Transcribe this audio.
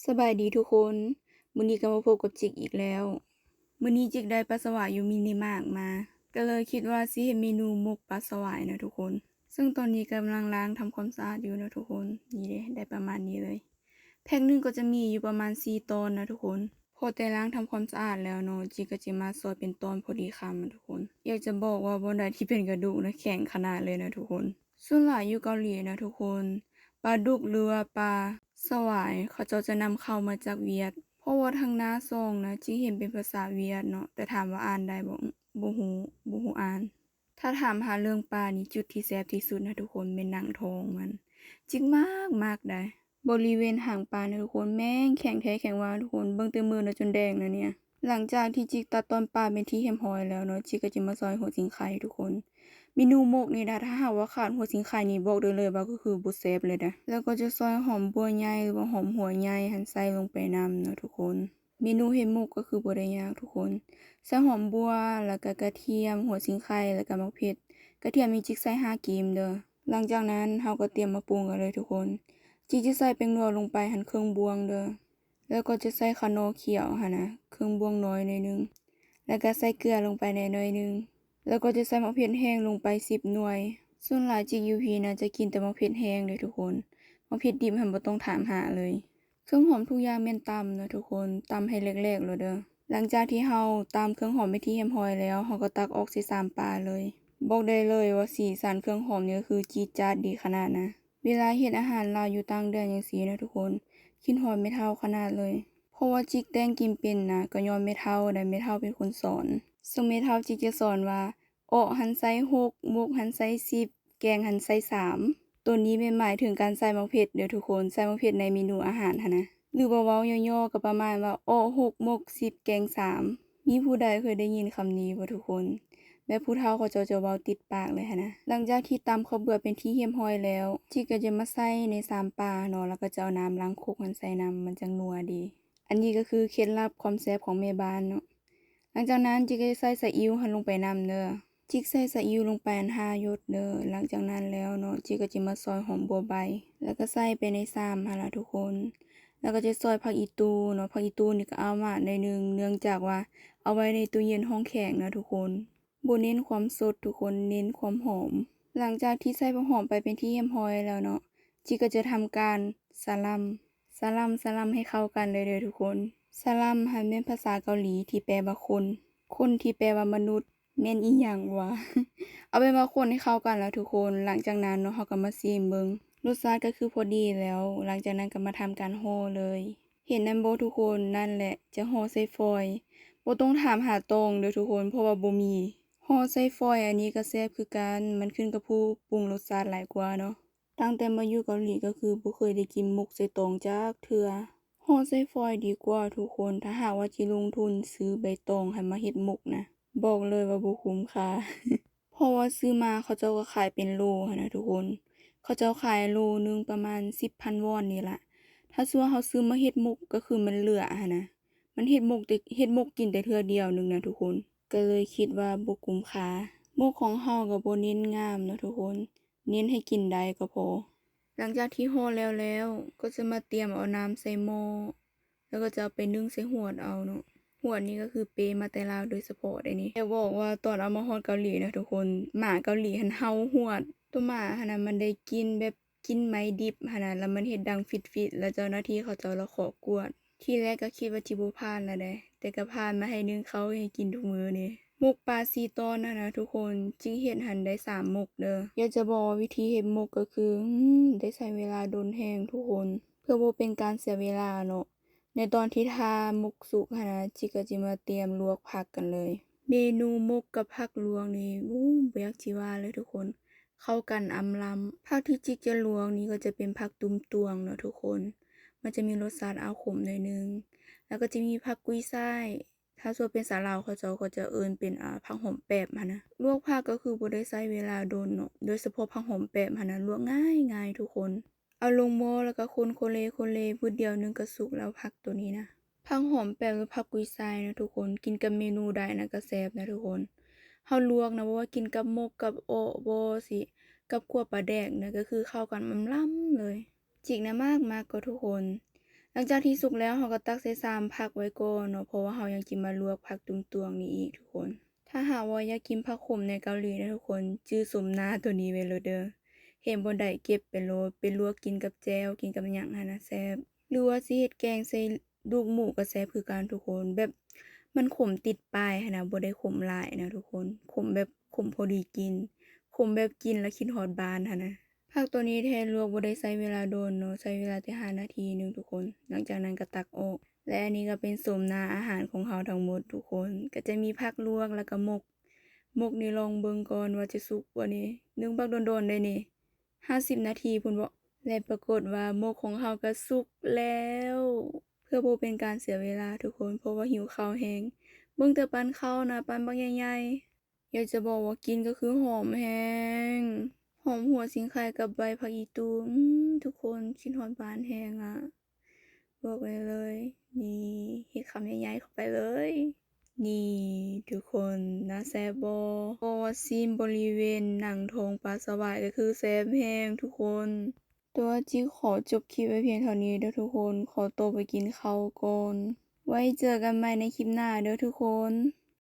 สบายดีทุกคนมื้อนี้ก็มาพบกับจิกอีกแล้วมื้อนี้จิกได้ปลาสวายอยู่มินิมาร์ทมาก็เลยคิดว่าสิเฮ็ดเมนูหมกปลาสวายนะทุกคนซึ่งตอนนี้กำลังล้างทำความสะอาดอยู่นะทุกคนนี่เด้ได้ประมาณนี้เลยแพ็คหนึงก็จะมีอยู่ประมาณ4ตอนนะทุกคนพอแต่ล้างทำความสะอาดแล้วเนาะจิกก็จะมาซอยเป็นตอนพอดีคำนะทุกคนอยากจะบอกว่าบ่ได้ที่เป็นกระดูกนะแข็งขนาดเลยนะทุกคนส่วนหลายอยู่เกาหลีนะทุกคนปลาดุกหรือว่าปลาสวายเขาเจ้าจะนำเข้ามาจากเวียดเพราะว่าทางหน้าซองนะจิเห็นเป็นภาษาเวียดเนาะแต่ถามว่าอ่านได้บ่ฮู้อ่าน ถ้าถามหาเรื่องปลานี่จุดที่แซ่บที่สุดนะทุกคนเป็นหนังท้องมันจิกมากได้บริเวณหางปลานะทุกคนแม่งแข็งแท้แข็งว่าทุกคนเบิ่งแต่มือนะจนแดงนะเนี่ยหลังจากที่จิกตัดตอนปลาเป็นที่เรียบร้อยแล้วเนาะจิกก็จะมาซอยหัวสิงไข่ทุกคนเมนูหมกนี่ถ้าหากว่าขาดหัวสิงไข่นี่บอกได้เลยว่าก็คือบ่แซ่บเลยนะแล้วก็จะซอยหอมบัวใหญ่หรือว่าหอมหัวใหญ่หั่นใส่ลงไปนำเนาะทุกคนเมนูเฮ็ดหมกก็คือบ่ได้ยากทุกคนใส่หอมบัวแล้วก็กระเทียมหัวสิงไข่แล้วก็มะเขือ กระเทียมนี่จิกใส่5กีมเด้อหลังจากนั้นเราก็เตรียมมาปรุงกันเลยทุกคนจิกจะใส่แป้งนัวลงไปหั่นครึ่งบวงเด้อแล้วก็จะใส่คะน้อเขียวหั่นนะครึ่งบวงน้อยหน่อยนึงแล้วก็ใส่เกลือลงไปหน่อยนึงแล้วก็จะใส่มะเขือแห้งลงไป10หน่วยส่วนหลายจิกอยู่พีนะจะกินแต่มะเขือแห้งเลยทุกคนมะเขือดิบหั่นบ่ต้องถามหาเลยเครื่องหอมทุกอย่างแม่นตำเนาะทุกคนตำให้เล็กๆเลยเด้อหลังจากที่เราตำเครื่องหอมไปที่เรียบร้อยแล้วเราก็ตักออกใส่สามปลาเลย บอกได้เลยว่าสีสันเครื่องหอมนี่ก็คือจี๊ดจ๊าดดีขนาดนะเวลาเฮ็ดอาหารลาวอยู่ต่างแดนจังซี่นะทุกคนคิดฮอดแม่เฒ่าขนาดเลยเพราะว่าจิกแต่งกินเป็นนะก็ย้อนแม่เฒ่าได้แม่เฒ่าเป็นคนสอนซึ่งแม่เฒ่าจิกจะสอนว่าอ้อหันใส่6หมกหันใส่10แกงหันใส่3ตัวนี้แม่นหมายถึงการใส่มะเผ็ดเด้อทุกคนใส่มะเผ็ดในเมนูอาหารหันนะหรือว่าเว้าย่อๆก็ประมาณว่าอ้อ6หมก10แกง3มีผู้ใดเคยได้ยินคำนี้บ่ทุกคน แม่ผู้เฒ่าเขาเจ้าจะเว้าติดปากเลยหั้นนะหลังจากที่ตำข้าวเบื่อเป็นที่เรียบร้อยแล้วจิก็จะมาใส่ในสามปลาเนาะแล้วก็จะเอาน้ำล้างครกหั้นใส่น้ำมันจังนัวดีอันนี้ก็คือเคล็ดลับความแซ่บของแม่บ้านเนาะหลังจากนั้นจิก็จะใส่ซีอิ๊วหั้นลงไปนำเด้อจิกใส่ซีอิ๊วลงไป5หยดเด้อหลังจากนั้นแล้วเนาะจิก็จะมาซอยหอมบัวใบแล้วก็ใส่ไปในซ้ำหั่นล่ะทุกคนแล้วก็จะซอยผักอีตูเนาะผักอีตูนี่ก็เอามาหน่อยนึงเนื่องจากว่าเอาไว้ในตู้เย็นห้องแข็งนะทุกคนบ่เน้นความสดทุกคนเน้นความหอมหลังจากที่ใส่ผักหอมไปเป็นที่เรียบร้อยแล้วเนาะจิก็จะทำการสลัมให้เข้ากันเลยเด้อทุกคนสลัมหั้นเป็นภาษาเกาหลีที่แปลว่าคนที่แปลว่ามนุษย์แม่นอีหยังวะ เอาเป็นว่าคนให้เข้ากันแล้วทุกคนหลังจากนั้นเนาะเราก็มาชิมเบิ่งรสชาติก็คือพอดีแล้วหลังจากนั้นก็มาทำการห่อเลยเห็นนำบ่ทุกคนนั่นแหละจะห่อใส่ฟอยล์บ่ต้องถามหาตรงเด้อทุกคนเพราะว่าบ่มีห่อใส่ฟอยล์อันนี้ก็แซ่บคือกันมันขึ้นกับผู้ปรุงรสชาติหลายกว่าเนาะตั้งแต่มาอยู่เกาหลีก็คือบ่เคยได้กินมุกใส่ตองจักเทื่อห่อใส่ฟอยล์ดีกว่าทุกคนถ้าหากว่าสิลงทุนซื้อใบตองให้มาเฮ็ดมุกนะบอกเลยว่าบ่คุ้มค่า เพราะว่าซื้อมาเขาเจ้าก็ขายเป็นโลหั้นนะทุกคน เขาเจ้าขายโลหนึ่งประมาณ10,000วอนนี่ล่ะถ้าสมมุติว่าเราซื้อมาเฮ็ดมุกก็คือมันเหลือหั้นนะมันเฮ็ดมุกกินแต่เทื่อเดียวหนึ่งนะทุกคนก็เลยคิดว่าบ่คุ้มค่ามุกของเราก็บ่เน้นงามเนาะทุกคนเน้นให้กินได้ก็พอหลังจากที่ห่อแล้วก็จะมาเตรียมเอาน้ำใส่หม้อแล้วก็จะเอาไปนึ่งใส่หวดเอาเนาะ หวดนี้ก็คือเปมาแต่ลาวโดยเฉพาะได้นี่อยากบอกว่าตอนเอามาฮอดเกาหลีนะทุกคนหมาเกาหลีหันเห่าหวดตัวหมาหันน่ะมันได้กินแบบกินไม้ดิบหันน่ะแล้วมันเฮ็ดดังฟิดๆแล้วเจ้าหน้าที่เขาเจ้าละขอกวดทีแรกก็คิดว่าสิบ่ผ่านแล้วเด้แต่ก็ผ่านมาให้นึ่งเขาให้กินทุกมื้อนี่หมกปลา4ตอนน่ะนะทุกคนจิเฮ็ดหันได้3หมกเด้ออยากจะบอกว่าวิธีเฮ็ดหมกก็คือได้ใช้เวลาโดนแฮงทุกคนเพื่อบ่เป็นการเสียเวลาเนาะ ในตอนที่ทาหมกสุกหั้นนะจิก็จิมาเตรียมลวกผักกันเลยเมนูหมกกับผักลวกนี่บ่อยากสิว่าเลยทุกคนเข้ากันอำล้ำผักที่จิกจะลวกนี่ก็จะเป็นผักตุ้มตวงเนาะทุกคนมันจะมีรสชาติอาวขมหน่อยนึงแล้วก็จะมีผักกุ้ยช่ายถ้าส่วนเป็นสาลาวเขาเจ้าก็จะเอิ้นเป็นผักหอมแป๊บหั้นนะลวกผักก็คือบ่ได้ใช้เวลาโดนเนาะโดยเฉพาะผักหอมแป๊บหั้นนะลวกง่ายๆทุกคน เอาลงหม้อแล้วก็คนโคเลๆผู้เดียวหนึงก็สุกแล้วผักตัวนี้นะผักหอมแปมหรือผักกุยช่ายนะทุกคนกินกับเมนูใดนะก็แซ่บนะทุกคนเฮาลวกนะบ่ว่ากินกับหมกกับโอะบ่สิกับคั่วปลาแดกนะก็คือเข้ากันอำล้ำเลยจิกนะมากก็ทุกคน หลังจากที่สุกแล้วเราก็ตักใส่ชามพักไว้ก่อนเนาะเพราะว่าเรายังสิมาลวกผักตุงตวงนี้อีกทุกคน ถ้าหากว่าอยากกินผักขมในเกาหลีนะทุกคนจื้อสมหน้าตัวนี้ไว้เลยเด้อเห็นบ่ได้เก็บไปโลดไปลวกกินกับแจ่วกินกับหยังหั้นน่ะแซ่บหรือว่าสิเฮ็ดแกงใส่ลูกหมูก็แซ่บคือกันทุกคนแบบมันขมติดปลายหั้นน่ะบ่ได้ขมหลายนะทุกคนขมแบบขมพอดีกินขมแบบกินแล้วคิดฮอดบ้านหั้นน่ะผักตัวนี้แท้ลวกบ่ได้ใช้เวลาโดนเนาะใช้เวลาแต่5นาทีหนึงทุกคนหลังจากนั้นก็ตักออกและอันนี้ก็เป็นโสมหน้าอาหารของเราทั้งหมดทุกคนก็จะมีผักลวกแล้วก็หมกนี่ลองเบิ่งก่อนว่าจะสุกบ่นี่นึ่งบักโดนๆได้นี่50นาทีพู้นบ่และปรากฏว่าหมกของเราก็สุกแล้วเพื่อบ่เป็นการเสียเวลาทุกคนเพราะว่าหิวข้าวแฮงเบิ่งแต่ปานข้าวนะปานบักใหญ่ๆอยากจะบอกว่ากินก็คือหอมแฮงหอมหัวสิงไข่กับใบผักอีตูทุกคนคิดฮอดบ้านแฮงอะบอกไว้เลยนี่เฮ็ดคำใหญ่ๆเข้าไปเลยนี่ทุกคนน่าแซ่บบ่เพราะว่าซีนบริเวณหนังท้องปลาสวายก็คือแซ่บแฮงทุกคนตัวจิขอจบคลิปไว้เพียงเท่านี้เด้อทุกคนขอตัวไปกินข้าวก่อนไว้เจอกันใหม่ในคลิปหน้าเด้อทุกคน